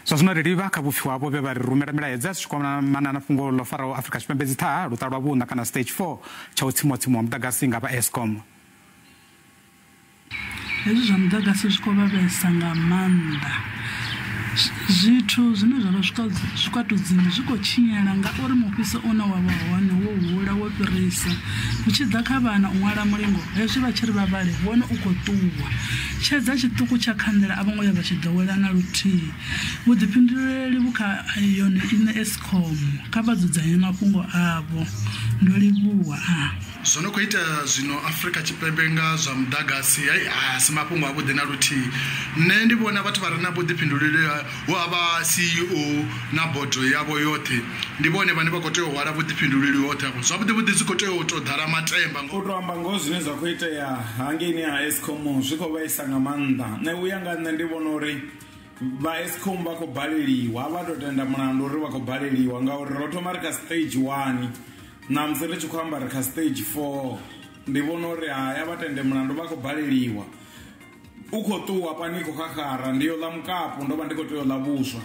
So zwino ri livha kha vhupfiwa vho vhe vha ri rumela milaedza zwi kwamana na fhungo ḽo faraho Afrika Tshipembe dzi ṱhaha luṱa lwa vhuṋa kana stage 4 tsha u tsimotsimo wa muḓagasi nga vha Eskom. Hezwi zwa muḓagasi zwi khou vhavhesa nga maanḓa. Zwithu zwine zwa vha zwikwatudzini zwi khou tshinyala ngauri mufhiso une wa vha hone wo hula wo fhirisa. Hu tshi ḓa kha vhana u ṅwala mulingo hezwi vha tshi ri vha vhale wone u khou ṱuwa. Tshedza tshiṱuku tsha khanḓela a vho ngo ya vha tshi ḓowela na luthihi. Vhuḓifhinduleli vhu kha yone ine Eskom kha vha dzudzanye mafhungo avho. Ndo livhuwa zwono khou ita zwino Afrika Tshipembe nga zwa muḓagasi a si mafhungo avhuḓi na luthihi. Nṋe ndi vhona vhathu vha re na vhuḓifhinduleli hu avha CEO na bodo yavho yoṱhe ndi vhone vhane vha khou tea u hwala vhuḓifhinduleli hoṱhe avho. Zwavhuḓi zwi khou tea u tou ḓala matemba. U tou amba ngoho zwine zwa khou itea hangeini ha Eskom zwi khou vhaisa nga maanḓa. Nṋe u ya nga nṋe ndi vhona uri vha Eskom vha khou baleliwa vha tou tenda mulandu uri vha khou baleliwa ngauri ro thoma ri kha stage 1 na musi ri tshi khou amba ri kha stage 4 ndi vhona uri haya vha tende mulandu vha khou baleliwa. U khou ṱuwa pani khou khakhara ndi yo ḽa mukapu ndo vha ndi khou tea u ḽa vhuswa.